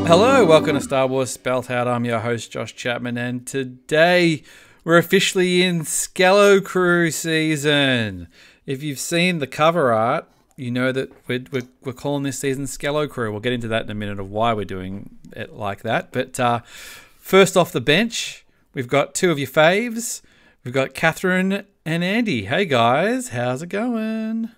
Hello, welcome to Star Wars Spelt Out. I'm your host, Josh Chapman, and today we're officially in Skello Crue season. If you've seen the cover art, you know that we're calling this season Skello Crue. We'll get into that in a minute of why we're doing it like that. But first off the bench, we've got two of your faves. We've got Catherine and Andy. Hey guys, how's it going?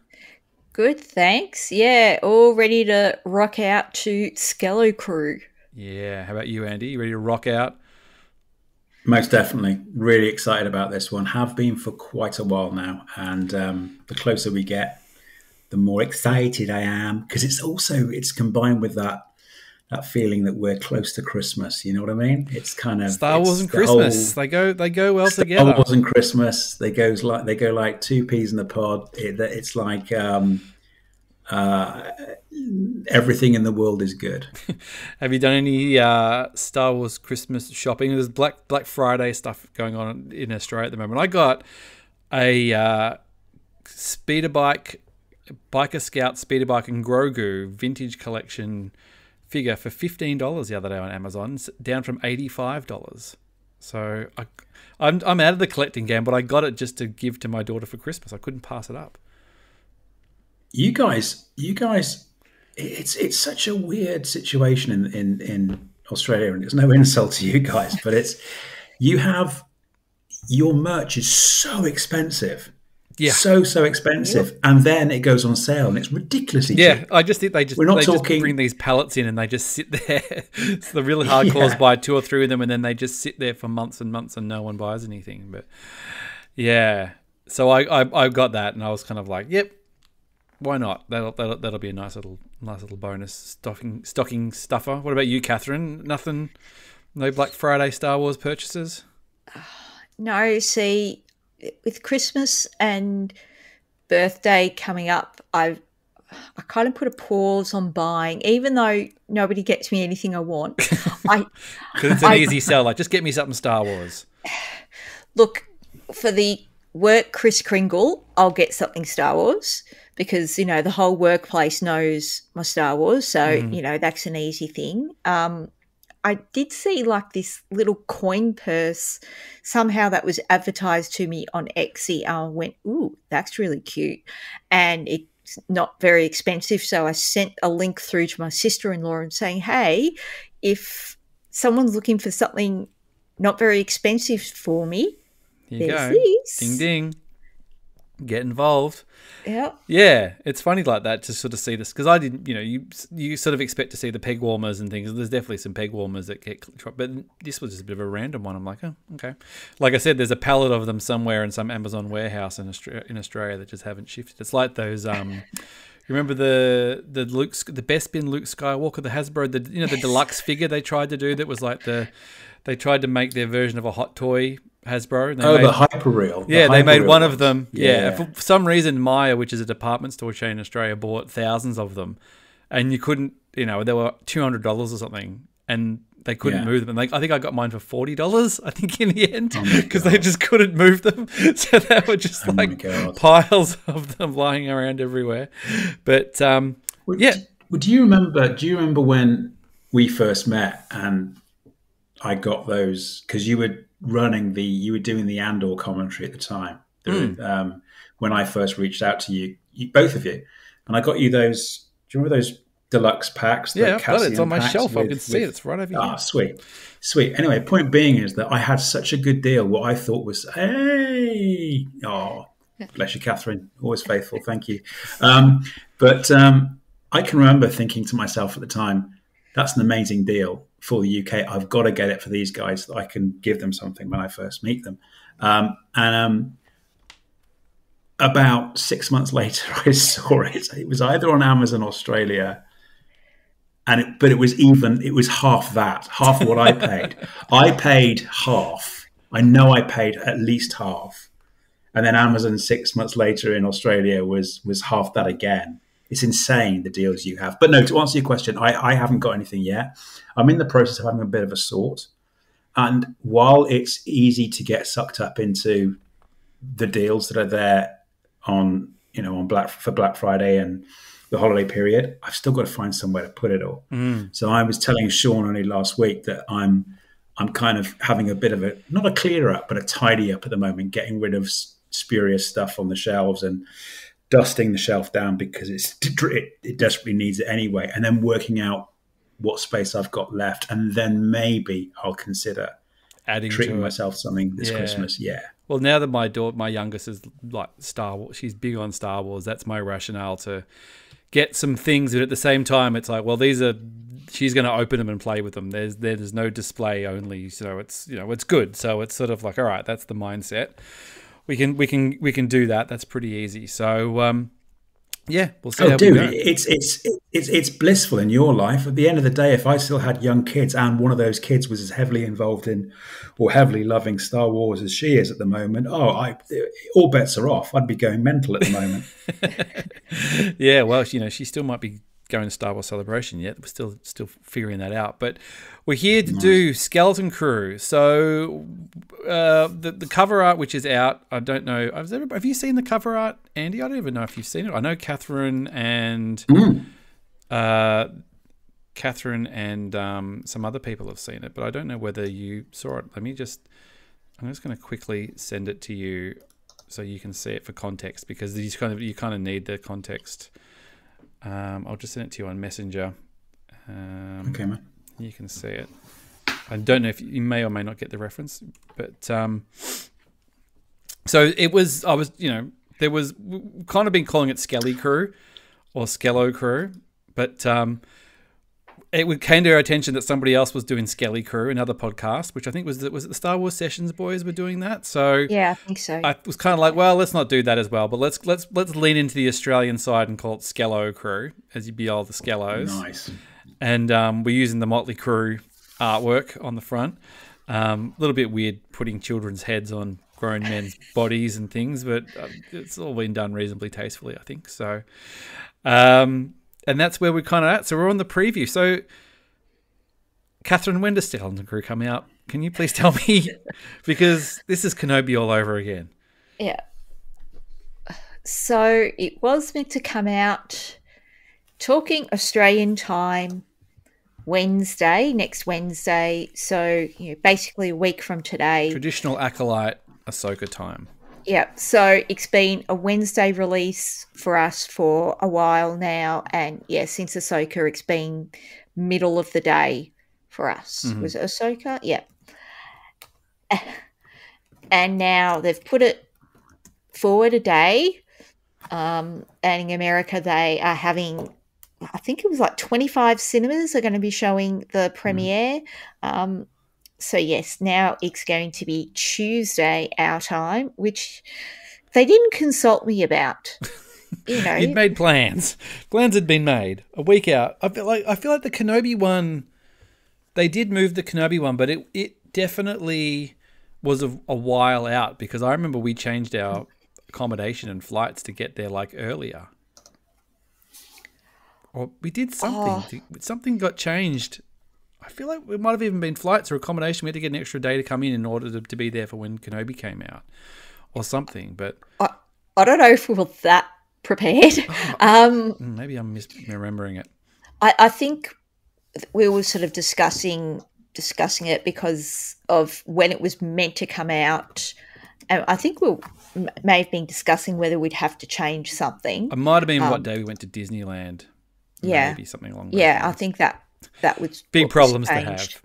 Good, thanks. Yeah, all ready to rock out to Skello Crue. Yeah, how about you, Andy? You ready to rock out? Most definitely. Really excited about this one. Have been for quite a while now. And the closer we get, the more excited I am. Because it's combined with that feeling that we're close to Christmas. You know what I mean? It's kind of Star Wars and Christmas. They go well together. Star Wars and Christmas. They go like two peas in a pod. It's like everything in the world is good. Have you done any Star Wars Christmas shopping? There's Black Friday stuff going on in Australia at the moment. I got a speeder bike, Biker Scout speeder bike and Grogu vintage collection figure for $15 the other day on Amazon, down from $85. So I'm out of the collecting game, but I got it just to give to my daughter for Christmas. I couldn't pass it up. You guys, it's such a weird situation in Australia, and it's no insult to you guys, but your merch is so expensive. Yeah, so expensive, and then it goes on sale, and it's ridiculously cheap. Yeah, I just think they just bring these pallets in, and they just sit there. It's the really hardcores buy 2 or 3 of them, and then they just sit there for months and months, and no one buys anything. But yeah, so I got that, and I was kind of like, yep, why not? That'll be a nice little bonus stocking stuffer. What about you, Catherine? Nothing, no Black Friday Star Wars purchases? No, see, with Christmas and birthday coming up, I kind of put a pause on buying, even though nobody gets me anything I want. Because it's an easy sell. Like, just get me something Star Wars. Look, for the work Kris Kringle, I'll get something Star Wars because, the whole workplace knows my Star Wars. So, that's an easy thing. I did see like this little coin purse somehow that was advertised to me on Etsy. I went, ooh, that's really cute. And it's not very expensive. So I sent a link through to my sister-in-law and saying, hey, if someone's looking for something not very expensive for me, there's this. Ding, ding. Get involved. Yeah. Yeah, it's funny like that to sort of see this, because I didn't, you sort of expect to see the peg warmers and things. There's definitely some peg warmers that get, but this was just a bit of a random one. I'm like, oh, okay. Like I said, there's a pallet of them somewhere in some Amazon warehouse in Australia that just haven't shifted. It's like those. Remember the Bespin Luke Skywalker, the Hasbro, the deluxe figure they tried to do that was like they tried to make their version of a hot toy Hasbro. The Hyperreal. Yeah, they made one of them. Yeah. For some reason, Maya, which is a department store chain in Australia, bought thousands of them. And you couldn't, they were $200 or something. And they couldn't move them. And I think I got mine for $40, I think, in the end. Because they just couldn't move them. So they were just piles of them lying around everywhere. But, Do you remember when we first met and I got those, because you were doing the Andor commentary at the time. When I first reached out to you, both of you, and I got you those. Do you remember those deluxe packs? Yeah, I've got it. It's on my shelf. I can see it. It's right over here. Ah, sweet. Anyway, point being is that I had such a good deal. What I thought was, hey, bless you, Catherine, always faithful. Thank you. But I can remember thinking to myself at the time, that's an amazing deal for the UK. I've got to get it for these guys so that I can give them something when I first meet them. About 6 months later, I saw it. It was either on Amazon Australia, but it was half what I paid. I paid half. I know I paid at least half. And then Amazon 6 months later in Australia was half that again. It's insane, the deals you have. But no, to answer your question, I haven't got anything yet. I'm in the process of having a bit of a sort. And while it's easy to get sucked up into the deals that are there on Black Friday and the holiday period. I've still got to find somewhere to put it all. So I was telling Sean only last week that I'm kind of having a bit of not a clear up, but a tidy up at the moment, getting rid of spurious stuff on the shelves and dusting the shelf down because it desperately needs it anyway, and then working out what space I've got left, and then maybe I'll consider treating myself something this Christmas. Yeah. Well, now that my youngest is like Star Wars, she's big on Star Wars. That's my rationale to get some things, but at the same time, it's like, well, she's going to open them and play with them. There's no display only, so it's good. So it's sort of like, all right, that's the mindset. We can do that. That's pretty easy. So yeah, we'll see. It's blissful in your life. At the end of the day, if I still had young kids and one of those kids was as heavily involved in or heavily loving Star Wars as she is at the moment, all bets are off. I'd be going mental at the moment. Yeah, well, she still might be going to Star Wars Celebration yet. We're still figuring that out. But we're here to do Skeleton Crew. So the cover art, which is out, I don't know. Have you seen the cover art, Andy? I don't even know if you've seen it. I know Catherine and some other people have seen it, but I don't know whether you saw it. I'm just going to quickly send it to you so you can see it for context, because you kind of need the context. I'll just send it to you on Messenger. Okay, man. You can see it. I don't know if you may or may not get the reference, but so it was. There was kind of been calling it Skelly Crew or Skello Crew, but it came to our attention that somebody else was doing Skelly Crew, another podcast, which I think was it the Star Wars Sessions boys were doing that. So yeah, I think so. I was kind of like, well, let's not do that as well, but let's lean into the Australian side and call it Skello Crew, as you'd be all the Skellos. Nice. And we're using the Motley Crue artwork on the front. A little bit weird putting children's heads on grown men's bodies and things, but it's all been done reasonably tastefully, I think. So, and that's where we're kind of at. So we're on the preview. So, Catherine, when does Skeleton Crew come out? Can you please tell me? Because this is Kenobi all over again. Yeah. So it was meant to come out, talking Australian time, next Wednesday. So, basically a week from today. Traditional Acolyte Ahsoka time. Yeah, so it's been a Wednesday release for us for a while now, and since Ahsoka, it's been middle of the day for us. Mm-hmm. Was it Ahsoka? Yeah. And now they've put it forward a day, and in America they are having, I think it was like 25 cinemas are going to be showing the premiere. So, yes, now it's going to be Tuesday our time, which they didn't consult me about. You'd made plans. Plans had been made a week out. I feel like the Kenobi one, they did move the Kenobi one, but it definitely was a while out, because I remember we changed our accommodation and flights to get there like earlier. Or we did something. Something got changed. I feel like it might have even been flights or accommodation. We had to get an extra day to come in order to be there for when Kenobi came out or something. But I don't know if we were that prepared. Maybe I'm misremembering it. I think we were sort of discussing it because of when it was meant to come out. And I think we may have been discussing whether we'd have to change something. It might have been what day we went to Disneyland. Yeah. Maybe something along those lines. lines. I think that was big problems to have.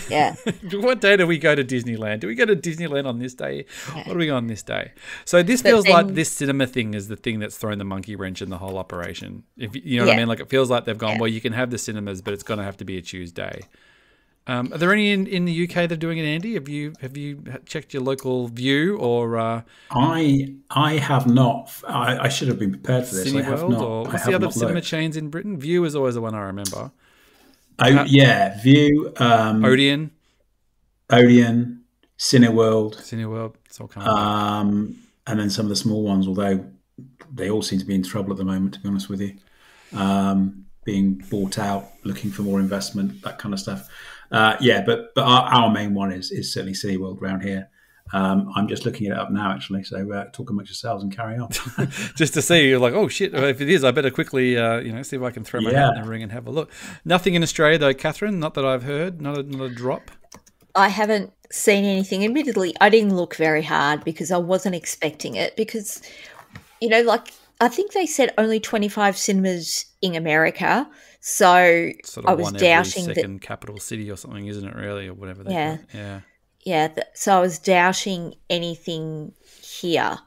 Yeah. What day do we go to Disneyland? Do we go to Disneyland on this day? Yeah. What do we go on this day? So this feels like this cinema thing is the thing that's thrown the monkey wrench in the whole operation. If you know what I mean? Like, it feels like they've gone, well, you can have the cinemas, but it's going to have to be a Tuesday. Are there any in the UK that are doing it, Andy? Have you checked your local View or? I have not. I should have been prepared for this. Cineworld, or what's the other cinema chains in Britain? View is always the one I remember. View, Odeon, Cineworld. It's all kind of and then some of the small ones, although they all seem to be in trouble at the moment, to be honest with you, being bought out, looking for more investment, that kind of stuff. But our main one is certainly Cineworld around here. I'm just looking it up now, actually. So talk amongst yourselves and carry on. Just to see, you're like, oh shit! If it is, I better quickly, see if I can throw my hat in the ring and have a look. Nothing in Australia though, Catherine. Not that I've heard. Not a drop. I haven't seen anything. Admittedly, I didn't look very hard because I wasn't expecting it. Because, I think they said only 25 cinemas in America. So sort of I was one doubting every second capital city or something, isn't it? Really, or whatever. Yeah. So I was doubting anything here.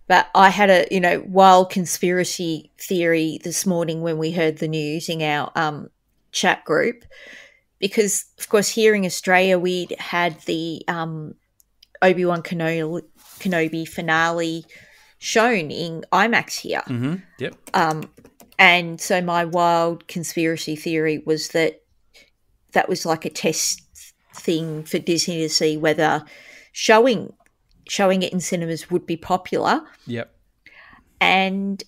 But I had a, wild conspiracy theory this morning when we heard the news in our chat group. Because, of course, here in Australia, we'd had the Obi-Wan Kenobi finale shown in IMAX here. Mm-hmm. Yep. And so my wild conspiracy theory was that was like a test thing for Disney to see whether showing it in cinemas would be popular. Yep. And,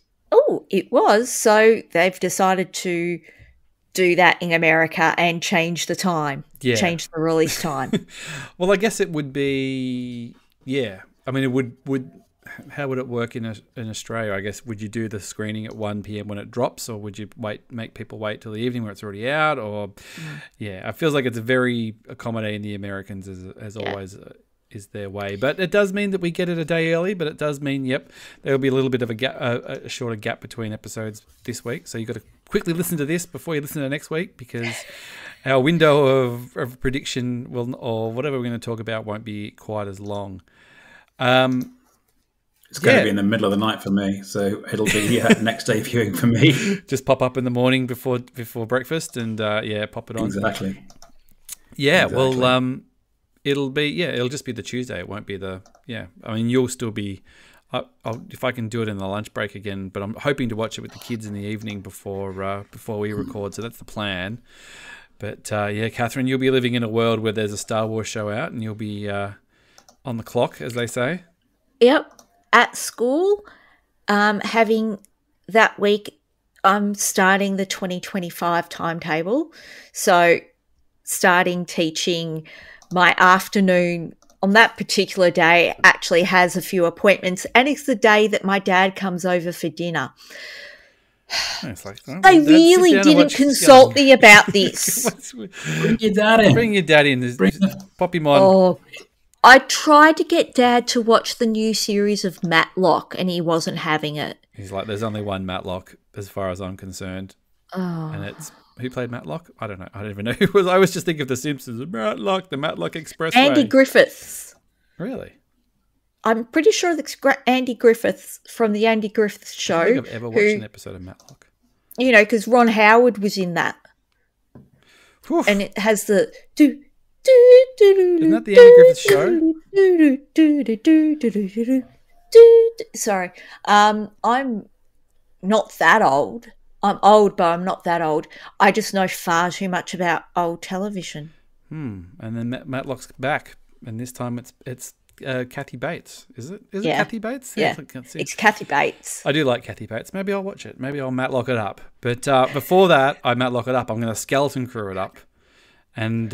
it was. So they've decided to do that in America and change the time, change the release time. Well, I guess it would be, I mean, it would. How would it work in Australia? I guess would you do the screening at 1 p.m. when it drops, or would you make people wait till the evening where it's already out? Or it feels like it's very accommodating the Americans as always is their way. But it does mean that we get it a day early. But it does mean there will be a little bit of a gap, a shorter gap between episodes this week. So you've got to quickly listen to this before you listen to next week, because our window of prediction or whatever we're going to talk about won't be quite as long. It's going to be in the middle of the night for me, so it'll be next day viewing for me. Just pop up in the morning before breakfast and pop it on. Exactly. Yeah, exactly. Well, it'll just be the Tuesday. It won't be I mean, you'll still be. If I can do it in the lunch break again, but I'm hoping to watch it with the kids in the evening before we record. So that's the plan. But Catherine, you'll be living in a world where there's a Star Wars show out, and you'll be on the clock, as they say. Yep. At school, having that week, I'm starting the 2025 timetable. So starting teaching, my afternoon on that particular day actually has a few appointments, and it's the day that my dad comes over for dinner. It's like, they really didn't consult me about this. Bring your dad in. Bring your dad in. Pop him on. Oh, I tried to get Dad to watch the new series of Matlock, and he wasn't having it. He's like, there's only one Matlock as far as I'm concerned. Oh. And it's, who played Matlock? I don't know. I don't even know who it was. I always just think of The Simpsons. Matlock, the Matlock Expressway. Andy Griffiths. Really? I'm pretty sure it's Andy Griffiths from the Andy Griffiths Show. I don't think I've ever watched an episode of Matlock. Because Ron Howard was in that. Oof. And it has the... Isn't that the Andy Griffith Show? Sorry. I'm not that old. I'm old, but I'm not that old. I just know far too much about old television. And then Matlock's back, and this time it's Kathy Bates. Is it? Is it Kathy Bates? Yeah, it's Kathy Bates. I do like Kathy Bates. Maybe I'll watch it. Maybe I'll Matlock it up. But before that, I Matlock it up. I'm going to skeleton crew it up. And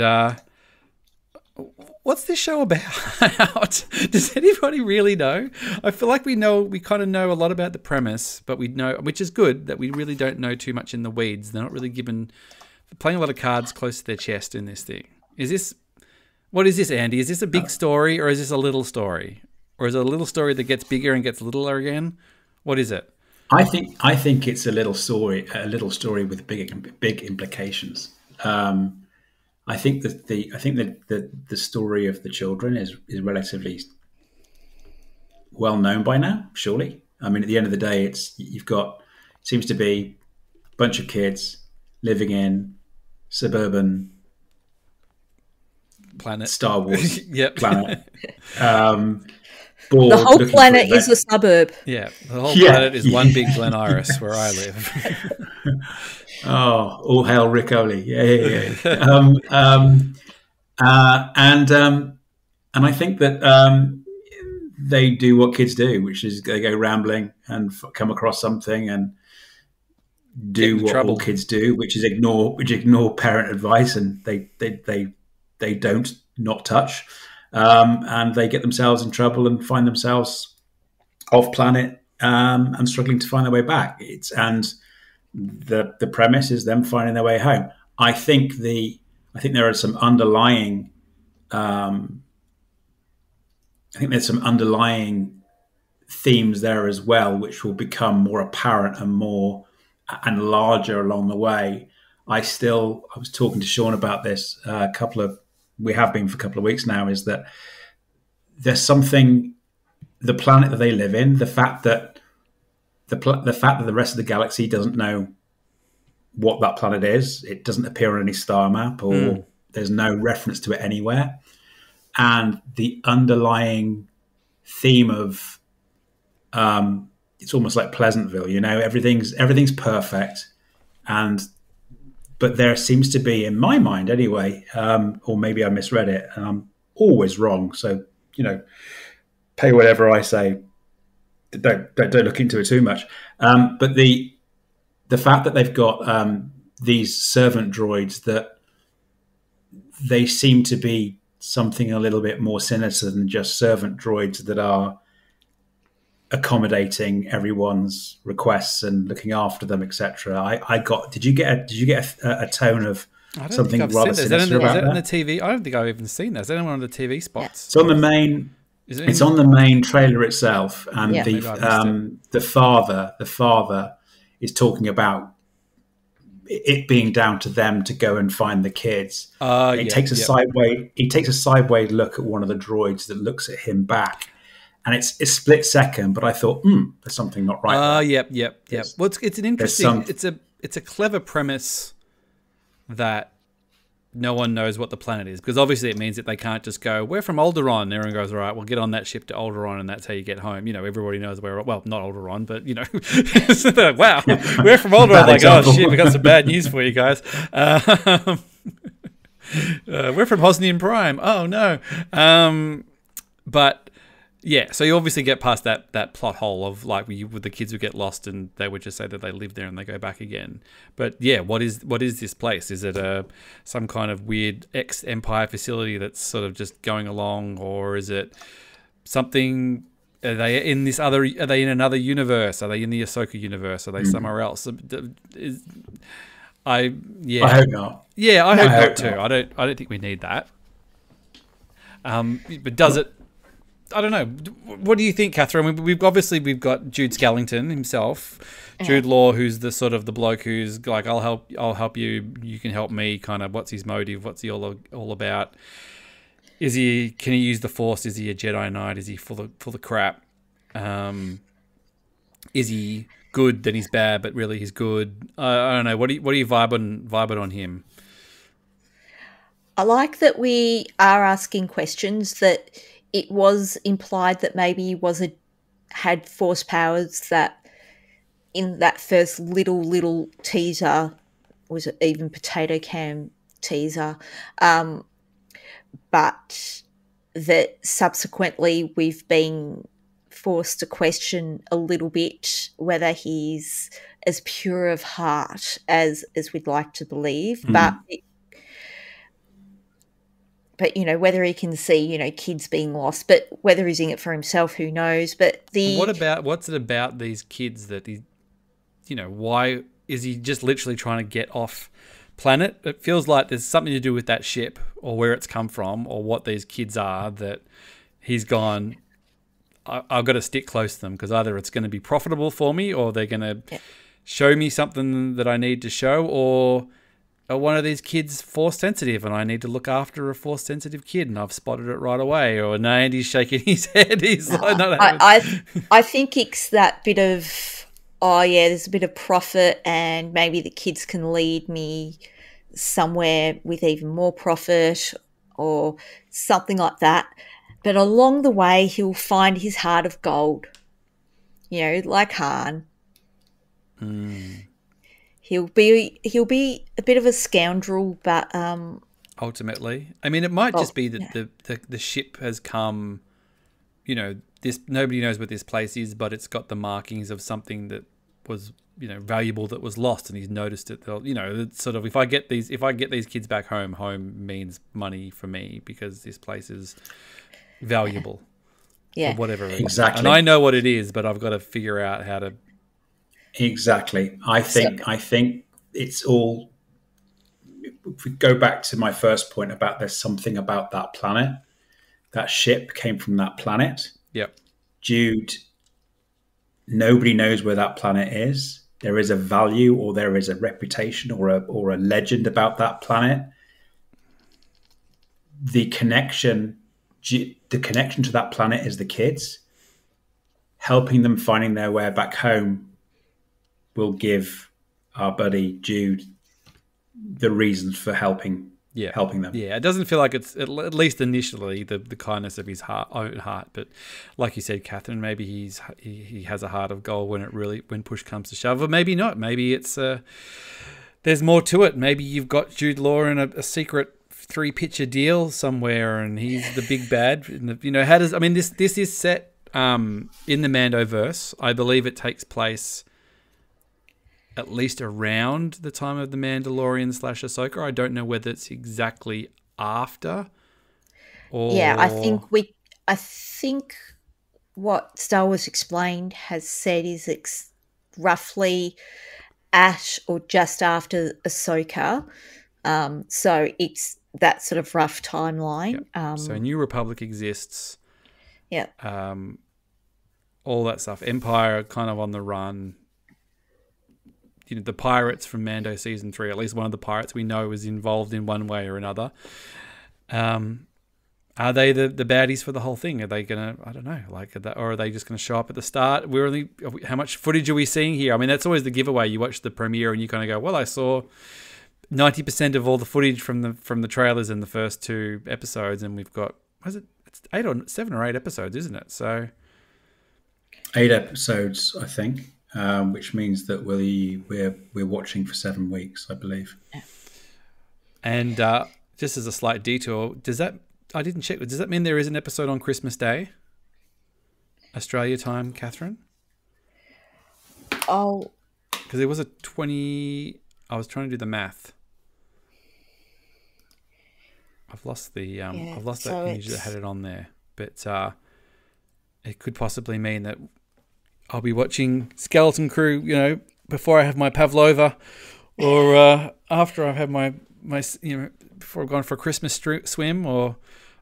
what's this show about? Does anybody really know? I feel like we kind of know a lot about the premise, but we know, which is good, that we really don't know too much in the weeds. They're not really playing a lot of cards close to their chest in this thing. What is this, Andy? Is this a big story, or is this a little story? Or is it a little story that gets bigger and gets littler again? What is it? I think it's a little story with big implications. I think that the story of the children is relatively well known by now. Surely, I mean, at the end of the day, seems to be a bunch of kids living in suburban planet, Star Wars planet. The whole planet is a suburb. Yeah, the whole planet is one big Glen Iris where I live. Oh, all hail Rick Oley. Yeah. And I think that they do what kids do, which is they go rambling and come across something and do what all kids do, which is ignore parent advice, and they don't not touch. and they get themselves in trouble and find themselves off planet and struggling to find their way back. And the premise is them finding their way home. I think there are some underlying. I think there's some underlying themes there as well, which will become more apparent and larger along the way. I was talking to Sean about this we have been for a couple of weeks now, is that there's something, the planet that they live in, the fact that the rest of the galaxy doesn't know what that planet is. It doesn't appear on any star map, or there's no reference to it anywhere. And the underlying theme of it's almost like Pleasantville, everything's perfect, but there seems to be, in my mind anyway, or maybe I misread it, and I'm always wrong. So pay whatever I say. Don't look into it too much. But the fact that they've got these servant droids, that they seem to be something a little bit more sinister than just servant droids that are accommodating everyone's requests and looking after them, etc. Did you get a tone of something rather sinister about that? Is that in the TV? I don't think I've even seen that. Is that in one of the TV spots? It's on the main. It's on the main trailer itself, and the father is talking about it being down to them to go and find the kids. He takes a sideways look at one of the droids that looks at him back, and it's a split second. But I thought, there's something not right. Yep. Well, it's an interesting. It's a clever premise that no one knows what the planet is, because obviously it means that they can't just go, we're from Alderaan, and everyone goes, all right, we'll get on that ship to Alderaan, and that's how you get home. Everybody knows where, well, not Alderaan, but wow, we're from Alderaan. Like, example. Oh shit, we got some bad news for you guys. We're from Hosnian Prime. Oh no. But yeah, so you obviously get past that plot hole of like with the kids who get lost and they would just say that they live there and they go back again. But yeah, what is this place? Is it some kind of weird ex-Empire facility that's sort of just going along, or is it something? Are they in another universe? Are they in the Ahsoka universe? Are they somewhere else? I hope not. Yeah, I hope not too. I don't think we need that. But does it? I don't know. What do you think, Catherine? I mean, we've got Jude Skellington himself, Jude Law, who's the sort of the bloke who's like, I'll help you, you can help me. Kind of, what's his motive? What's he all about? Can he use the Force? Is he a Jedi Knight? Is he full of crap? Is he good? Then he's bad, but really he's good. I don't know. What do you vibe on him? I like that we are asking questions that. It was implied that maybe he had Force powers, that in that first little teaser, was it even potato can teaser, but that subsequently we've been forced to question a little bit whether he's as pure of heart as we'd like to believe, but whether he can see, kids being lost, but whether he's in it for himself, who knows? But what's it about these kids that he, why is he just literally trying to get off planet? It feels like there's something to do with that ship or where it's come from or what these kids are, that he's gone, I've got to stick close to them because either it's going to be profitable for me or they're going to show me something that I need to show, or are one of these kids force sensitive and I need to look after a force sensitive kid and I've spotted it right away. Or no, Andy's shaking his head. He's like, no. I think it's that bit of, there's a bit of profit and maybe the kids can lead me somewhere with even more profit or something like that. But along the way, he'll find his heart of gold, like Han. He'll be a bit of a scoundrel, but ultimately, I mean, it might just be that the ship has come. This nobody knows what this place is, but it's got the markings of something that was valuable that was lost, and he's noticed it. It's sort of, if I get these kids back home means money for me because this place is valuable for whatever reason. Exactly. And I know what it is, but I've got to figure out how to. Exactly. I think it's all. If we go back to my first point about there's something about that planet, that ship came from that planet. Yep. Jude. Nobody knows where that planet is. There is a value, or there is a reputation, or a legend about that planet. The connection to that planet is the kids. Helping them finding their way back home will give our buddy Jude the reasons for helping them. Yeah, it doesn't feel like it's, at least initially, the kindness of his own heart. But like you said, Catherine, maybe he has a heart of gold when push comes to shove, or maybe not. Maybe it's there's more to it. Maybe you've got Jude Law in a secret 3-picture deal somewhere, and he's the big bad. How does? I mean, this is set in the Mandoverse. I believe it takes place at least around the time of the Mandalorian / Ahsoka. I don't know whether it's exactly after. Or... Yeah, I think what Star Wars Explained has said is it's roughly at or just after Ahsoka. So it's that sort of rough timeline. Yep. So New Republic exists. Yeah. All that stuff. Empire kind of on the run. The pirates from Mando season 3, at least one of the pirates we know is involved in one way or another. Are they the baddies for the whole thing? Are they gonna? I don't know. Or are they just gonna show up at the start? How much footage are we seeing here? I mean, that's always the giveaway. You watch the premiere and you kind of go, "Well, I saw 90% of all the footage from the trailers in the first 2 episodes, and we've got it's 7 or 8 episodes, isn't it?" So 8 episodes, I think. Which means that we're watching for 7 weeks, I believe. And just as a slight detour, I didn't check. Does that mean there is an episode on Christmas Day, Australia time, Catherine? Oh, because there was a 20. I was trying to do the math. I've lost that image that had it on there, but it could possibly mean that I'll be watching Skeleton Crew, before I have my pavlova, or after I've had my before I've gone for a Christmas swim or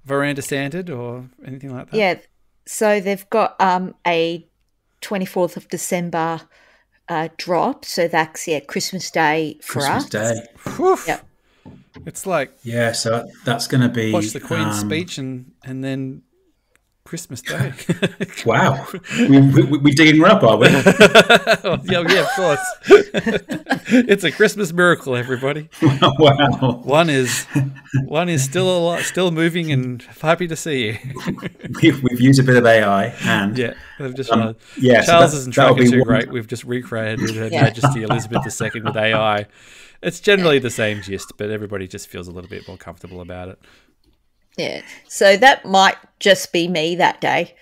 veranda sanded or anything like that. Yeah, so they've got a 24th of December drop, so that's Christmas Day for us. Christmas Day. Whew. Yep. It's like so that's going to be watch the Queen's speech and then Christmas Day. Wow. We're digging her up, are we? yeah, of course. It's a Christmas miracle, everybody. Wow. One is still moving and happy to see you. We've used a bit of AI and they've just so Charles isn't tracking too great. one. We've just recreated Her Majesty Elizabeth II with AI. It's generally the same gist, but everybody just feels a little bit more comfortable about it. Yeah, so that might just be me that day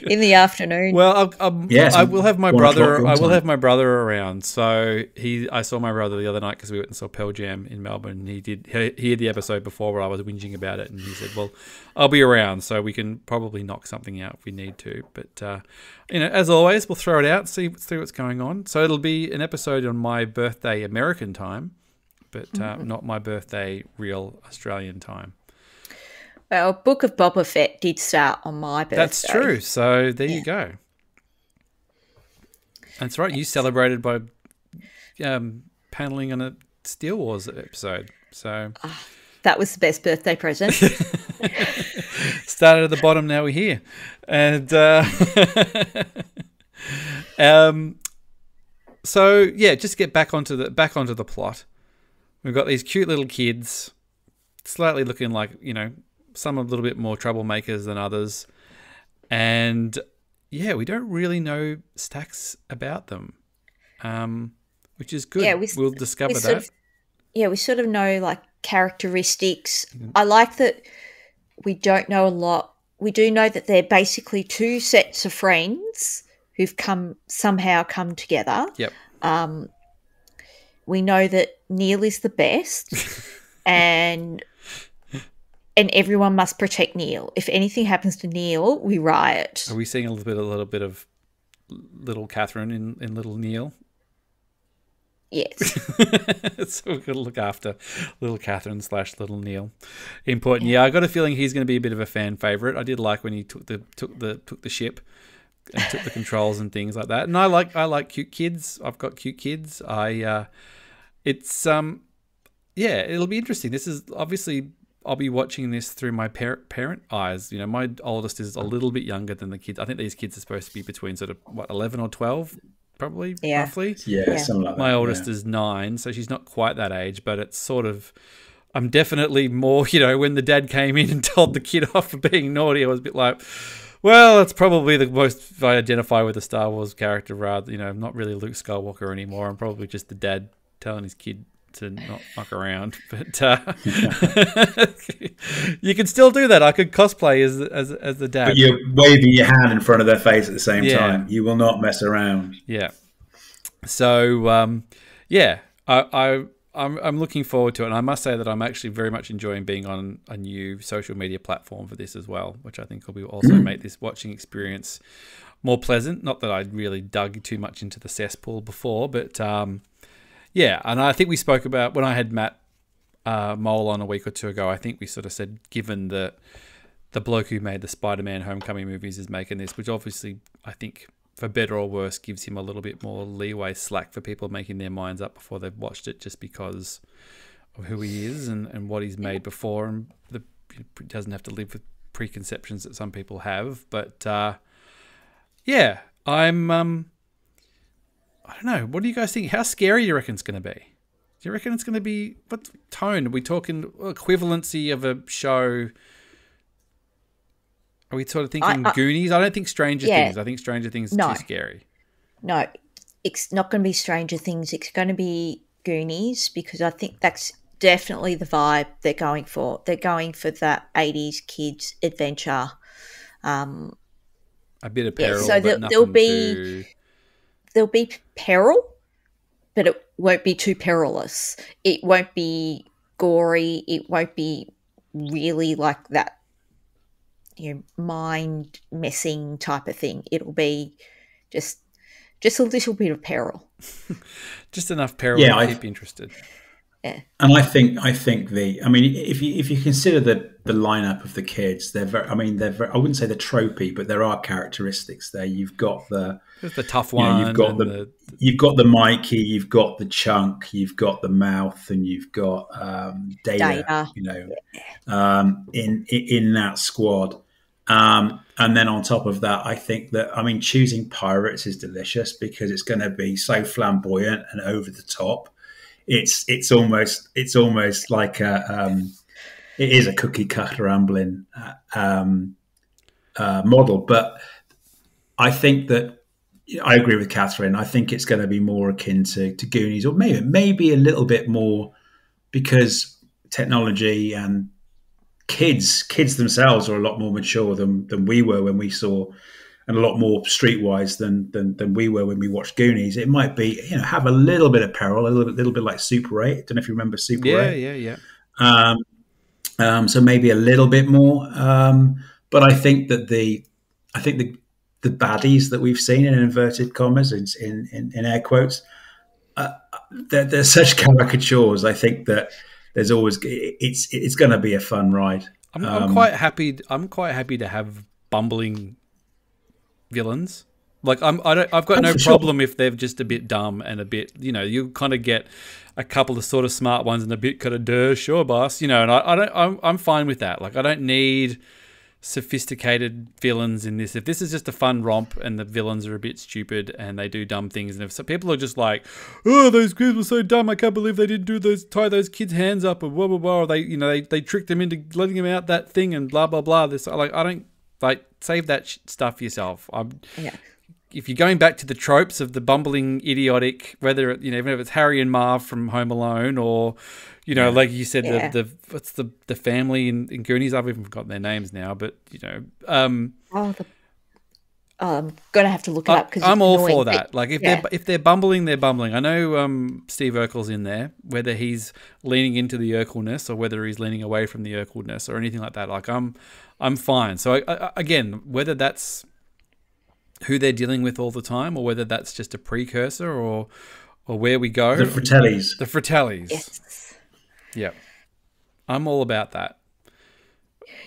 in the afternoon. Well, I will have my brother. I will have my brother around. So I saw my brother the other night because we went and saw Pearl Jam in Melbourne. He heard the episode before where I was whinging about it, and he said, "Well, I'll be around, so we can probably knock something out if we need to." But as always, we'll throw it out, see what's going on. So it'll be an episode on my birthday American time, but not my birthday real Australian time. Well, Book of Boba Fett did start on my birthday. That's true. So there you go. That's right. You celebrated by paneling on a Steel Wars episode. So that was the best birthday present. Started at the bottom, now we're here. And so just get back onto the plot. We've got these cute little kids, slightly looking like, some a little bit more troublemakers than others. And we don't really know stacks about them, which is good. Yeah, we'll discover that. We sort of know like characteristics. I like that we don't know a lot. We do know that they're basically 2 sets of friends who've somehow come together. Yep. We know that Neil is the best, and everyone must protect Neil. If anything happens to Neil, we riot. Are we seeing a little bit of little Catherine in little Neil? Yes. So we've got to look after little Catherine / little Neil. Important. Yeah, I got a feeling he's going to be a bit of a fan favorite. I did like when he took the ship and took the controls and things like that. And I like cute kids. I've got cute kids. It's it'll be interesting. This is obviously, I'll be watching this through my parent eyes. You know, my oldest is a little bit younger than the kids. I think these kids are supposed to be between sort of 11 or 12. Probably, roughly. Yeah, something like that. My oldest is 9, so she's not quite that age, but it's sort of, I'm definitely more, when the dad came in and told the kid off for being naughty, I was a bit like, well, that's probably the most I identify with a Star Wars character rather, I'm not really Luke Skywalker anymore. I'm probably just the dad telling his kid to not muck around. But you can still do that. I could cosplay as the dad. But you're waving your hand in front of their face at the same time. You will not mess around. Yeah. So, I'm looking forward to it. And I must say that I'm actually very much enjoying being on a new social media platform for this as well, which I think will also make this watching experience more pleasant. Not that I really dug too much into the cesspool before, but and I think we spoke about, when I had Matt Mole on a week or two ago, I think we sort of said, given that the bloke who made the Spider-Man Homecoming movies is making this, which obviously I think, for better or worse, gives him a little bit more leeway, slack for people making their minds up before they've watched it, just because of who he is and what he's made before, and he doesn't have to live with preconceptions that some people have. But I'm I don't know. What do you guys think? How scary do you reckon it's going to be? Do you reckon it's going to be, what tone? Are we talking equivalency of a show? Are we sort of thinking Goonies? I don't think Stranger Things. I think Stranger Things is too scary. No, it's not going to be Stranger Things. It's going to be Goonies, because I think that's definitely the vibe they're going for. They're going for that 80s kids adventure. A bit of peril, so but there'll be peril, but it won't be too perilous. It won't be gory. It won't be really like that, mind messing type of thing. It'll be just a little bit of peril. Just enough peril to keep you interested. Yeah. And I think if you consider the lineup of the kids, they're very, I wouldn't say they're tropey, but there are characteristics there. You've got the tough one. You've got the Mikey, you've got the Chunk, you've got the Mouth, and you've got Data. In that squad. And then on top of that, I think that, choosing pirates is delicious, because it's going to be so flamboyant and over the top. It's almost like it is a cookie cutter Amblin model. But I think that I agree with Catherine. I think it's going to be more akin to Goonies, or maybe a little bit more, because technology and kids themselves are a lot more mature than we were when we saw, and a lot more streetwise than we were when we watched Goonies. It might be, have a little bit of peril, a little bit like Super 8. Don't know if you remember Super 8. Yeah. So maybe a little bit more. But I think that the baddies that we've seen, in inverted commas, in air quotes, they're such caricatures. I think that there's always, it's going to be a fun ride. I'm quite happy. I'm quite happy to have bumbling villains. Like I've got no problem if they're just a bit dumb and a bit, you kind of get a couple of sort of smart ones and a bit kind of sure boss, and I'm fine with that. Like I don't need sophisticated villains in this. If this is just a fun romp and the villains are a bit stupid and they do dumb things, and if some people are just like, oh, those kids were so dumb, I can't believe they didn't tie those kids' hands up, or blah blah blah, or they tricked them into letting them out that thing and blah blah blah. This I don't save that stuff for yourself. If you're going back to the tropes of the bumbling, idiotic, whether even if it's Harry and Marv from Home Alone, or like you said, what's the family in Goonies? I've even forgotten their names now, but I'm gonna have to look it up because I'm all annoying. for that. Like if they're bumbling, they're bumbling. I know Steve Urkel's in there, whether he's leaning into the Urkelness or whether he's leaning away from the Urkelness or anything like that. Like I'm fine. So again, whether that's who they're dealing with all the time or whether that's just a precursor or where we go. The Fratellis. The Fratellis. Yes. Yep. I'm all about that.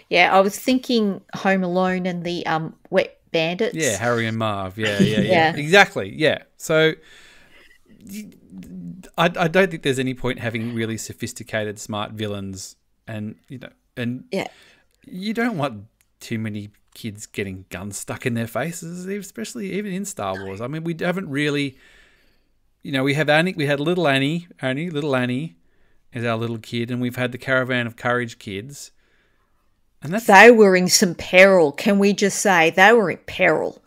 Yeah, I was thinking Home Alone and the Wet Bandits. Yeah, Harry and Marv. Yeah. Exactly. Yeah. So I don't think there's any point having really sophisticated, smart villains, and you don't want too many kids getting guns stuck in their faces, especially even in Star Wars. I mean, we haven't really, we have Annie, we had little Annie is our little kid, and we've had the Caravan of Courage kids. And they were in some peril. Can we just say they were in peril?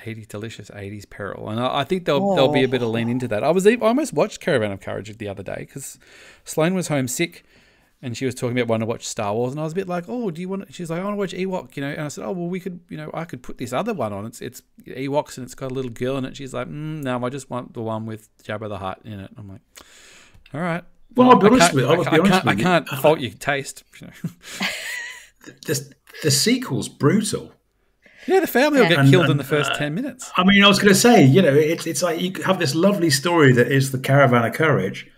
80s delicious 80s peril, and I think there'll be a bit of lean into that. I almost watched Caravan of Courage the other day because Sloane was homesick, and she was talking about wanting to watch Star Wars, and I was a bit like, "Oh, do you want?" She's like, "I want to watch Ewok," And I said, "Oh, well, we could, I could put this other one on. It's Ewoks, and it's got a little girl in it." She's like, "No, I just want the one with Jabba the Hutt in it." I'm like, "All right." Well, I'll be honest with you. I can't fault your taste. The sequel's brutal. Yeah, the family will get killed in the first 10 minutes. I mean, I was going to say, it's like you have this lovely story that is the Caravan of Courage,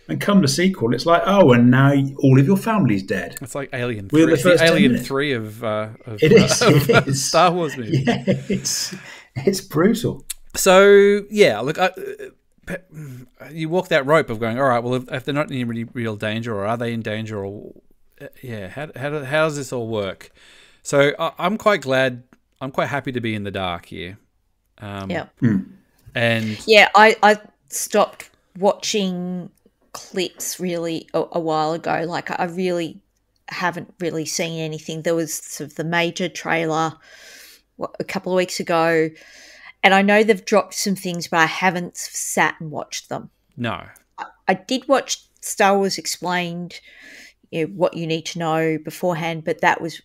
and come the sequel, it's like, oh, and now all of your family's dead. It's like Alien 3. It's the Alien 3 of Star Wars movies. Yeah, it's brutal. So, yeah, look, you walk that rope of going, all right, well, if they're not in any real danger, or are they in danger, or how does this all work? So I'm quite happy to be in the dark here. And yeah, I stopped watching clips really a while ago. Like I really haven't really seen anything. There was sort of the major trailer a couple of weeks ago, and I know they've dropped some things, but I haven't sat and watched them. No. I did watch Star Wars Explained, what you need to know beforehand, but that was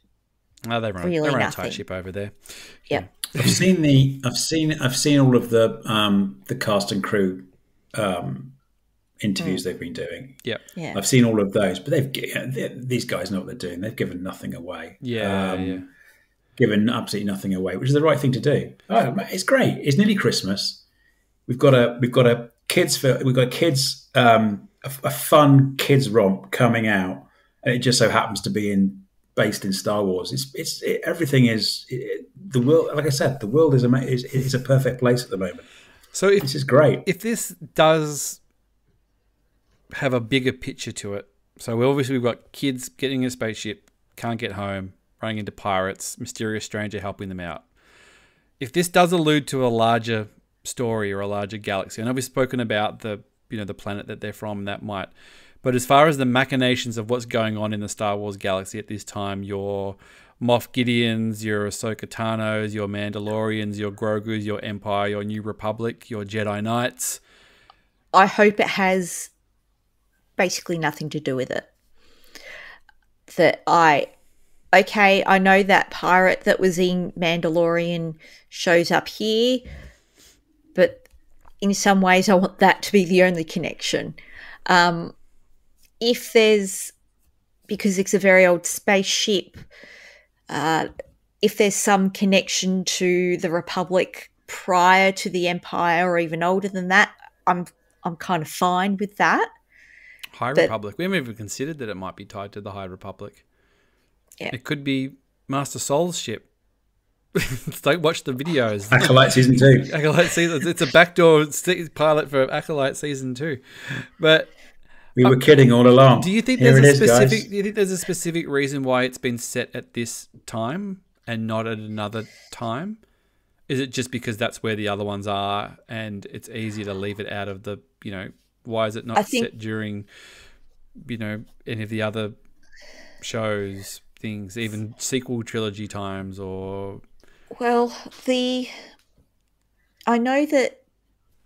they run really a nothing. tight ship over there. Yeah. I've seen all of the cast and crew interviews they've been doing. Yeah. I've seen all of those, but these guys know what they're doing. They've given nothing away. Given absolutely nothing away, which is the right thing to do. Oh, it's great. It's nearly Christmas. We've got a kids a fun kids romp coming out, and it just so happens to be based in Star Wars. Everything is the world. Like I said, the world is a perfect place at the moment. So this is great. If this does have a bigger picture to it, so we've got kids getting in a spaceship, can't get home, running into pirates, mysterious stranger helping them out. If this does allude to a larger story or a larger galaxy, I know we've spoken about the planet that they're from, that might. But as far as the machinations of what's going on in the Star Wars galaxy at this time, your Moff Gideons, your Ahsoka Tano's, your Mandalorians, your Grogu's, your Empire, your New Republic, your Jedi Knights. I hope it has basically nothing to do with it. I know that pirate that was in Mandalorian shows up here, but in some ways I want that to be the only connection. If there's, because it's a very old spaceship, if there's some connection to the Republic prior to the Empire or even older than that, I'm kind of fine with that. Republic. We haven't even considered that it might be tied to the High Republic. Yeah. It could be Master Soul's ship. Don't watch the videos. Acolyte Season 2. Acolyte Season. It's a backdoor pilot for Acolyte Season 2. But we were kidding all along. Do you think there's a specific reason why it's been set at this time and not at another time? Is it just because that's where the other ones are and it's easy to leave it out of the, why is it not set during, any of the other shows, things, even sequel trilogy times or... Well, I know that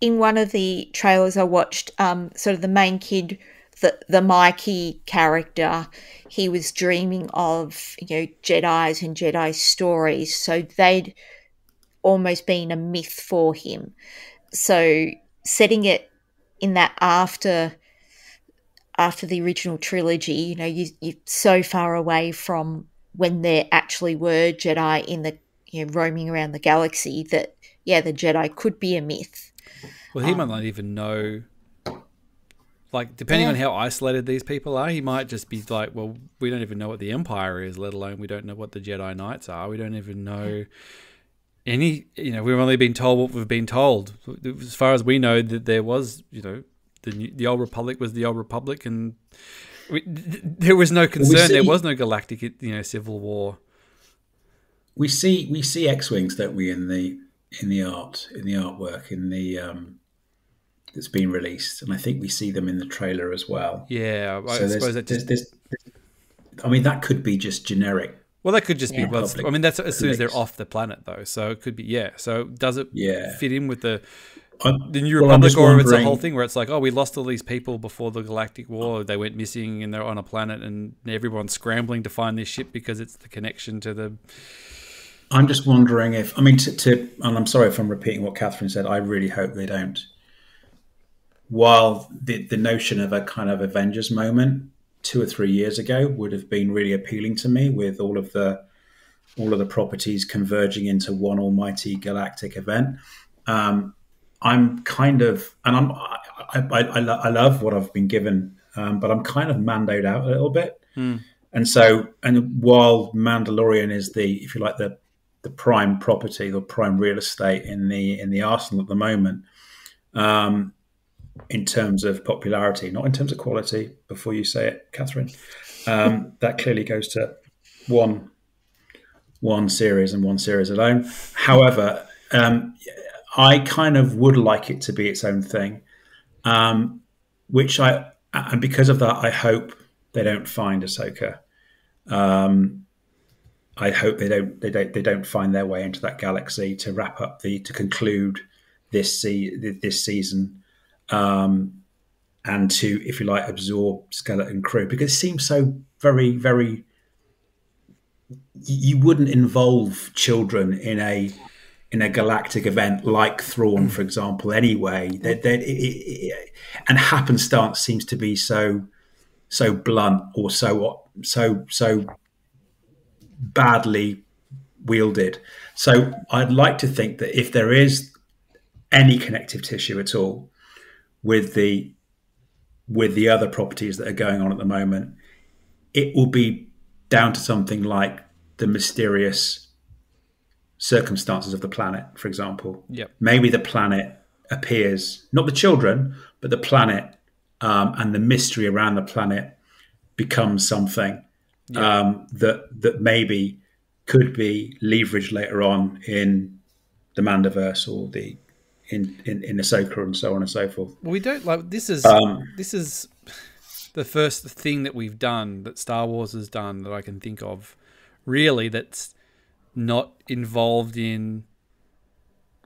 in one of the trailers I watched, sort of the main kid, the Mikey character, he was dreaming of, Jedis and Jedi stories. So almost been a myth for him. So setting it in that after the original trilogy, you know, you're so far away from when there actually were Jedi in the, you know, roaming around the galaxy that, yeah, the Jedi could be a myth. Well, he might not even know. Like, depending on how isolated these people are, he might just be like, well, we don't even know what the Empire is, let alone we don't know what the Jedi Knights are. We don't even know any, you know, we've only been told what we've been told. As far as we know, that there was, you know, the Old Republic was the Old Republic, and there was no concern. There was no galactic, you know, civil war. We see X-wings, don't we, in the artwork that's been released, and I think we see them in the trailer as well. Yeah, I suppose that I mean, that could be just generic. Well, that could just be. Well, I mean, that's as soon as they're off the planet, though. So it could be. Yeah. So does it fit in with the New Republic, or it's a whole thing where it's like, oh, we lost all these people before the Galactic War. They went missing, and they're on a planet, and everyone's scrambling to find this ship because it's the connection to the. I'm just wondering if, I mean, and I'm sorry if I'm repeating what Catherine said. I really hope they don't. While the notion of a kind of Avengers moment 2 or 3 years ago would have been really appealing to me, with all of the properties converging into one almighty galactic event. I'm kind of, and I love what I've been given, but I'm kind of mandoed out a little bit. And so, and while Mandalorian is if you like, the prime property, the prime real estate in the arsenal at the moment, in terms of popularity, not in terms of quality, before you say it, Catherine, that clearly goes to one series and one series alone. However, I kind of would like it to be its own thing, and because of that, I hope they don't find Ahsoka. I hope they don't find their way into that galaxy to wrap up to conclude this season, and to, if you like, absorb Skeleton Crew, because it seems so very, very. You wouldn't involve children in a galactic event like Thrawn, for example. Anyway, and happenstance seems to be so blunt, or so badly wielded. So I'd like to think that if there is any connective tissue at all with the other properties that are going on at the moment, it will be down to something like the mysterious circumstances of the planet, for example. Yep. Maybe the planet appears, not the children, but the planet, and the mystery around the planet becomes something that maybe could be leveraged later on in the Mandoverse, or in Ahsoka, and so on and so forth. Well, we don't like this is the first thing that we've done, that Star Wars has done, that I can think of, really, that's not involved in,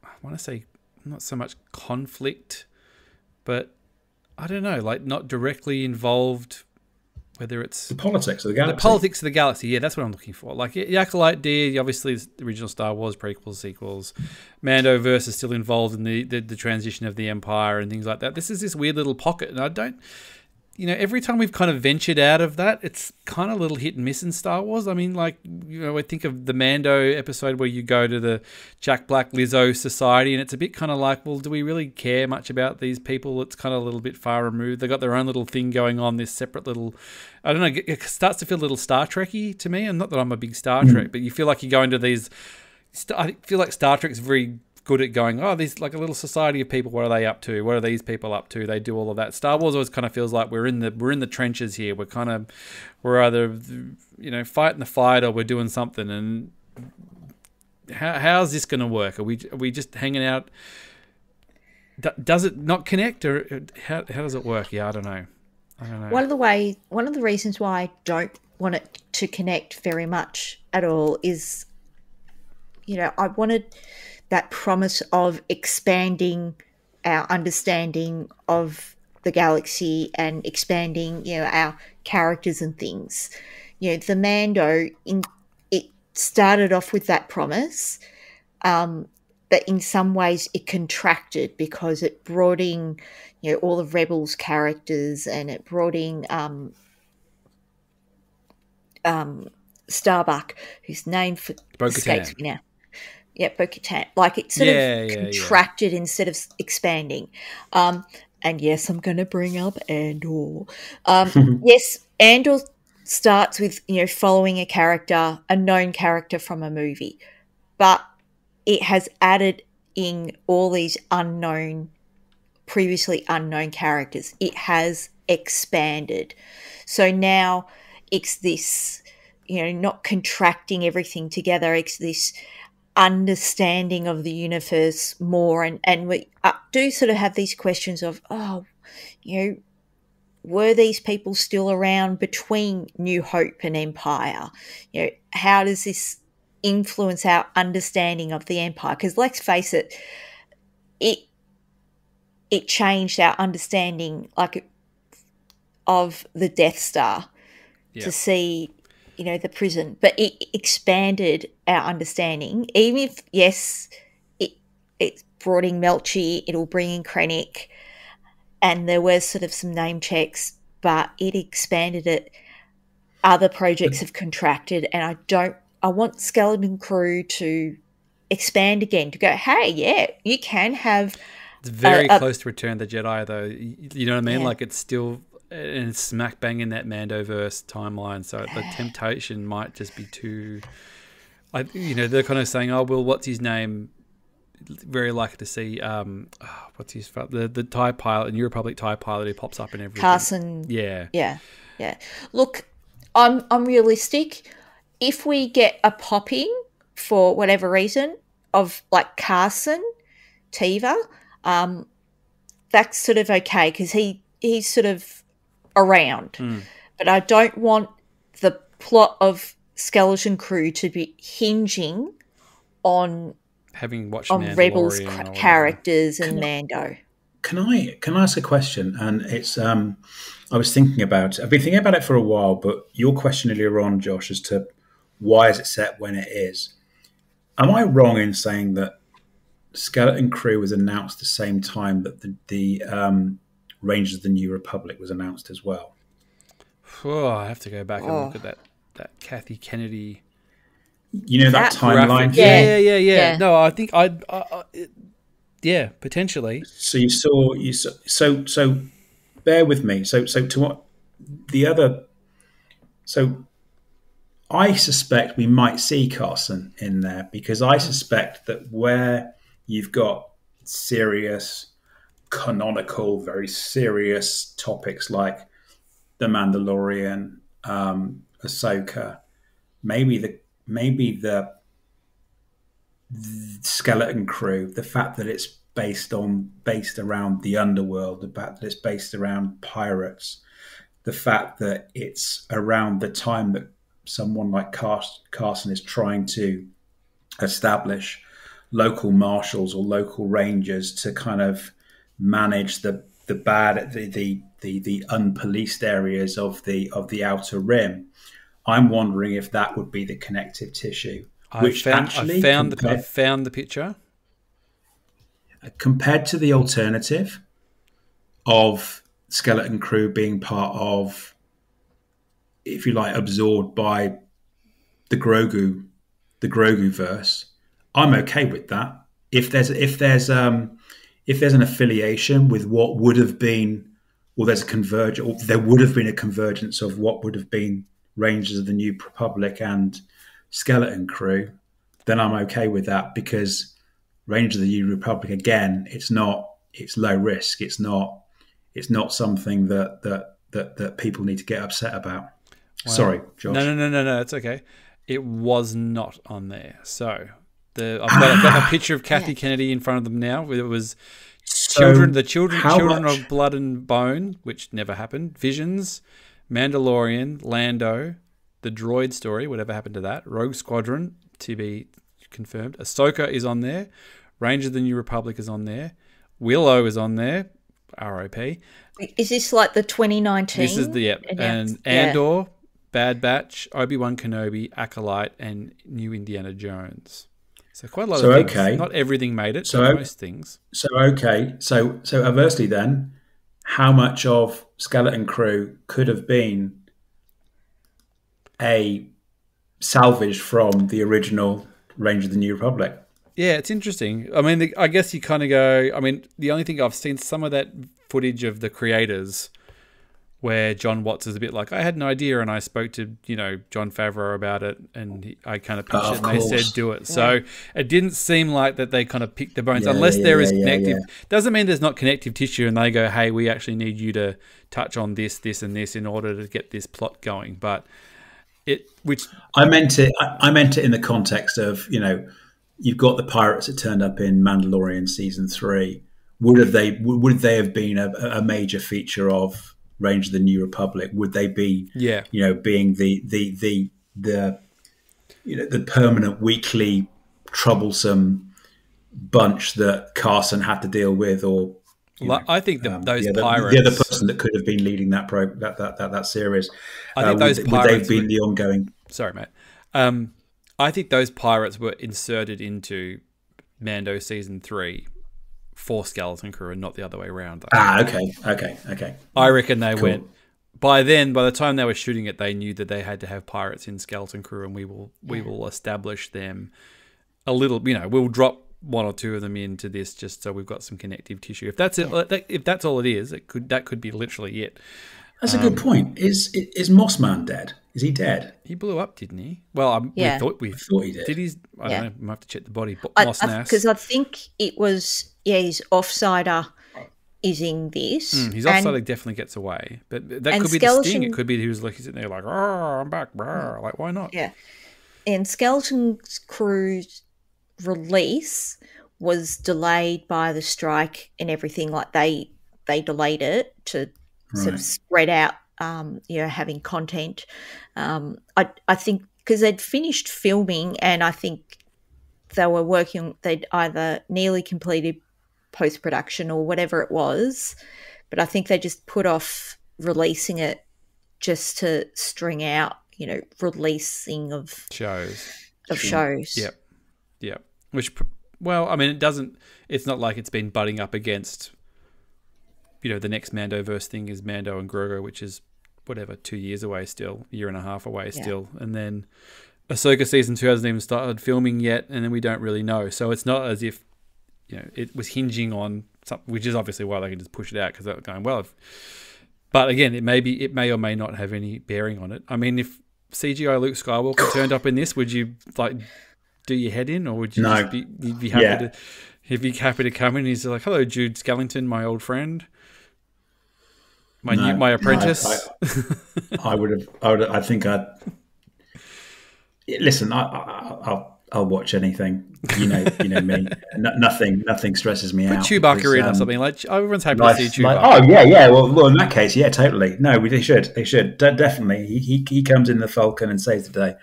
I want to say, not so much conflict, but I don't know, like not directly involved, whether it's the politics of the galaxy. The politics of the galaxy, yeah, that's what I'm looking for. Like the Acolyte did, obviously the original Star Wars, prequels, sequels. Mandoverse is still involved in the transition of the Empire and things like that. This is this weird little pocket, and I don't, you know, every time we've kind of ventured out of that, it's kind of a little hit and miss in Star Wars. I mean, like, you know, I think of the Mando episode where you go to the Jack Black Lizzo society, and it's a bit kind of like, well, do we really care much about these people? It's kind of a little bit far removed. They got their own little thing going on, this separate little, I don't know, it starts to feel a little Star Trek-y to me. And not that I'm a big Star Trek, but you feel like you go into these, I feel like Star Trek's very good at going, oh, these like a little society of people. What are they up to? What are these people up to? They do all of that. Star Wars always kind of feels like we're in the trenches here. We're either, you know, fighting the fight, or we're doing something. And how's this going to work? Are we just hanging out? Does it not connect, or how does it work? Yeah, I don't know. One of the reasons why I don't want it to connect very much at all is, you know, I wanted that promise of expanding our understanding of the galaxy and expanding, you know, our characters and things. You know, the Mando, it started off with that promise, but in some ways it contracted because it brought in, all the Rebels characters, and it brought in Starbuck, whose name escapes me now. Yeah, Bo-Katan. Like, it sort of contracted instead of expanding. And yes, I'm going to bring up Andor. Yes, Andor starts with, following a character, a known character from a movie. But it has added in all these previously unknown characters. It has expanded. So now it's this, not contracting everything together. It's this understanding of the universe more, and we do sort of have these questions of, were these people still around between New Hope and Empire? How does this influence our understanding of the Empire? Because let's face it, it changed our understanding, like, of the Death Star to see the prison, but it expanded our understanding. Even if, yes, it brought in Melchi, it'll bring in Krennic, and there was sort of some name checks, but it expanded it. Other projects have contracted, and I want Skeleton Crew to expand again, to go, hey, yeah, you can have... It's very close to Return of the Jedi, though. You know what I mean? Yeah. Like, it's still... And it's smack bang in that Mandoverse timeline, so the temptation might just be too. They're kind of saying, "Oh, well, what's his name?" Very likely to see, what's his the TIE pilot, New Republic TIE pilot who pops up in everything. Carson. Yeah. Look, I'm realistic. If we get a pop-in for whatever reason of, like, Carson Teva, that's sort of okay, because he's sort of around, but I don't want the plot of Skeleton Crew to be hinging on having watched Rebels characters and Mando. Can I ask a question? And it's I've been thinking about it for a while, but your question earlier on, Josh, as to why is it set when it is? Am I wrong in saying that Skeleton Crew was announced the same time that the Rangers of the New Republic was announced as well? Oh, I have to go back and look at that Kathy Kennedy. That timeline? Yeah. No, I think yeah, potentially. So you saw so bear with me. So to what the other? So I suspect we might see Carson in there, because I suspect that where you've got serious, canonical, very serious topics like The Mandalorian, Ahsoka, maybe the Skeleton Crew, the fact that it's based around the underworld, the fact that it's based around pirates, the fact that it's around the time that someone like Carson is trying to establish local marshals or local rangers to kind of manage the unpoliced areas of the outer rim. I'm wondering if that would be the connective tissue. I found the picture. Compared to the alternative of Skeleton Crew being part of, if you like, absorbed by the Grogu verse, I'm okay with that. If there's an affiliation with what would have been, or there would have been a convergence of what would have been Rangers of the New Republic and Skeleton Crew, then I'm okay with that, because Rangers of the New Republic, again, it's low risk. It's not something that people need to get upset about. Wow. Sorry, Josh. No, it's okay. It was not on there. So I've got a picture of Kathy Kennedy in front of them now. It was children of blood and bone, which never happened. Visions, Mandalorian, Lando, the droid story, whatever happened to that. Rogue Squadron, to be confirmed. Ahsoka is on there. Rangers of the New Republic is on there. Willow is on there. R.I.P. Is this like the 2019? This is and Andor, Bad Batch, Obi-Wan Kenobi, Acolyte, and New Indiana Jones. So quite a lot So of things. okay. Not everything made it, So but most things. So okay. So conversely, then, how much of Skeleton Crew could have been a salvage from the original Range of the New Republic? Yeah, it's interesting. I mean, I guess you kind of go. I mean, the only thing I've seen some of that footage of the creators, where John Watts is a bit like, I had an idea and I spoke to, Jon Favreau about it, and I kind of pitched it and they said do it. Yeah. So it didn't seem like that they kind of picked the bones, unless there is connective. Doesn't mean there's not connective tissue and they go, hey, we actually need you to touch on this, this, and this in order to get this plot going. But I meant it in the context of, you've got the pirates that turned up in Mandalorian season 3. Would they have been a major feature of Range of the New Republic? Would they be, being the permanent weekly troublesome bunch that Carson had to deal with, or I think those pirates, the other person that could have been leading that series. I think those pirates would they have been the ongoing. Sorry, mate. I think those pirates were inserted into Mando season 3 for Skeleton Crew and not the other way around. Okay. I reckon they went. By the time they were shooting it, they knew that they had to have pirates in Skeleton Crew, and we will establish them a little. We'll drop one or two of them into this just so we've got some connective tissue. If that's it, if that's all it is, that could be literally it. That's a good point. Is Mossman dead? Is he dead? He blew up, didn't he? Well, we thought he did. Did he? I don't know. I might have to check the body. Moss Nass. Because I think it was, he's offsider is in this. His offsider definitely gets away. But that could be the sting. It could be he was like sitting there like, oh, I'm back, bro. Like, why not? Yeah. And Skeleton Crew's release was delayed by the strike and everything. Like they delayed it to sort of spread out, having content. I think because they'd finished filming, and I think they were working, they'd either nearly completed post-production or whatever it was, but I think they just put off releasing it just to string out, releasing of shows. Yep. Which, well, I mean, it's not like it's been butting up against, the next Mandoverse thing is Mando and Grogu, which is, 2 years away still, a year and a half away still. And then Ahsoka season 2 hasn't even started filming yet, and then we don't really know. So it's not as if, it was hinging on something, which is obviously why they can just push it out, because they're going, well, but again, it may or may not have any bearing on it. I mean, if CGI Luke Skywalker turned up in this, would you do your head in, or would you just be happy to come in and he's like, hello, Jude Skellington, my old friend. My apprentice. I think I'd listen. I'll watch anything. You know me. Nothing stresses me out. Put Chewbacca in or something. Like everyone's happy to see Chewbacca. Well, in that case, totally. No, they should. Definitely. He comes in the Falcon and saves the day.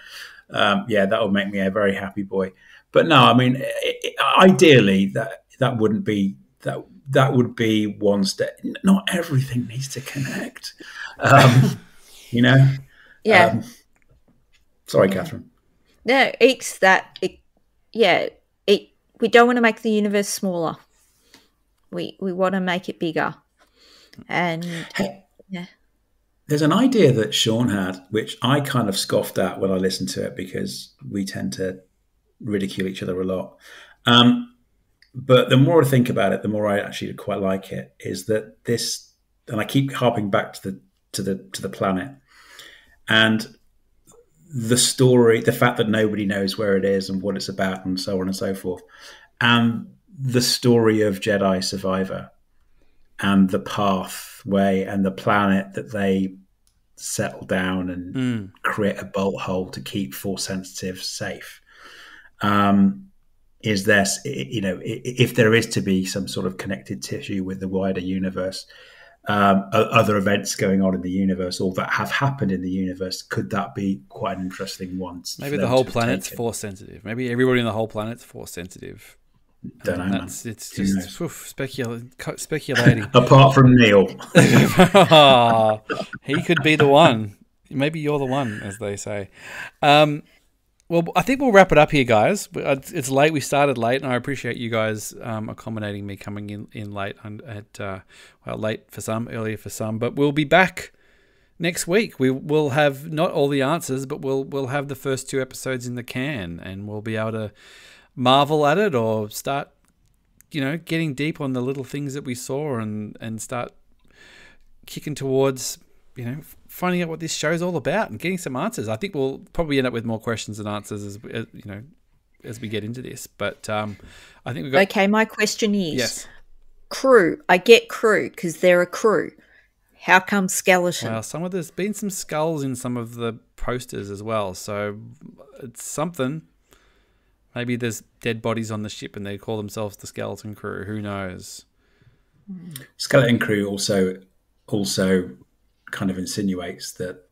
That would make me a very happy boy. But no, I mean, ideally, that wouldn't be that. That would be one step. Not everything needs to connect. Yeah. Sorry, Catherine. No, it's that. We don't want to make the universe smaller. We want to make it bigger. And there's an idea that Sean had, which I kind of scoffed at when I listened to it, because we tend to ridicule each other a lot. But the more I think about it, the more I actually quite like it. Is that this? And I keep harping back to the planet, and the story, the fact that nobody knows where it is and what it's about, and so on and so forth, and the story of Jedi Survivor, and the pathway and the planet that they settle down and create a bolt hole to keep Force sensitives safe. Is there, if there is to be some sort of connected tissue with the wider universe, other events going on in the universe or that have happened in the universe, could that be quite an interesting one? Maybe the whole planet's Force sensitive. Maybe everybody in the whole planet's Force sensitive. Don't know, man. It's just speculating. Apart from Neil. He could be the one. Maybe you're the one, as they say. Well, I think we'll wrap it up here, guys. It's late. We started late, and I appreciate you guys accommodating me coming in late late for some, earlier for some. But we'll be back next week. We will have not all the answers, but we'll have the first 2 episodes in the can, and we'll be able to marvel at it or start, getting deep on the little things that we saw and start kicking towards, finding out what this show's all about and getting some answers. I think we'll probably end up with more questions than answers as we get into this. But I think we've got... Okay, my question is, yes. Crue. I get Crue because they're a crew. How come skeleton? Well, there's been some skulls in some of the posters as well, so it's something. Maybe there's dead bodies on the ship and they call themselves the Skeleton Crew. Who knows? Skeleton Crew also kind of insinuates that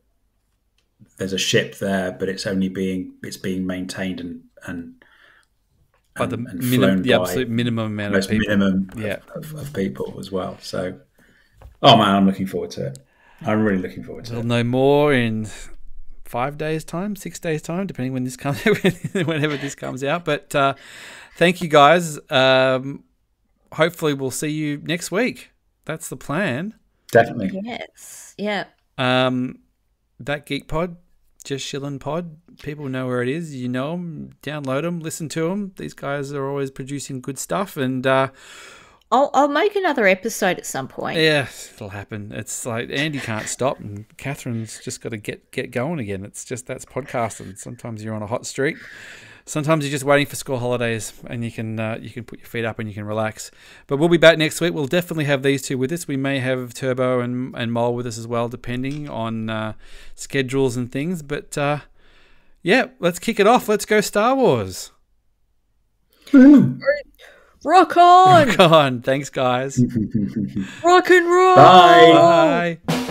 there's a ship there, but it's being maintained and flown the absolute minimum amount of people. Of people as well. So, oh man, I'm looking forward to it. I'm really looking forward to it. We'll know more in 5 days' time, 6 days' time, depending when this comes, whenever this comes out. But thank you, guys. Hopefully, we'll see you next week. That's the plan. Definitely. Yes. Yeah. That Geek Pod, Just Chillin' Pod. People know where it is. You know them. Download them. Listen to them. These guys are always producing good stuff. And I'll make another episode at some point. Yeah, it'll happen. It's like Andy can't stop, and Catherine's just got to get going again. It's just that's podcasting. Sometimes you're on a hot streak. Sometimes you're just waiting for school holidays, and you can put your feet up and you can relax. But we'll be back next week. We'll definitely have these two with us. We may have Turbo and Mole with us as well, depending on schedules and things. But yeah, let's kick it off. Let's go Star Wars. Rock on! Rock on. Thanks, guys. Rock and roll! Bye. Bye.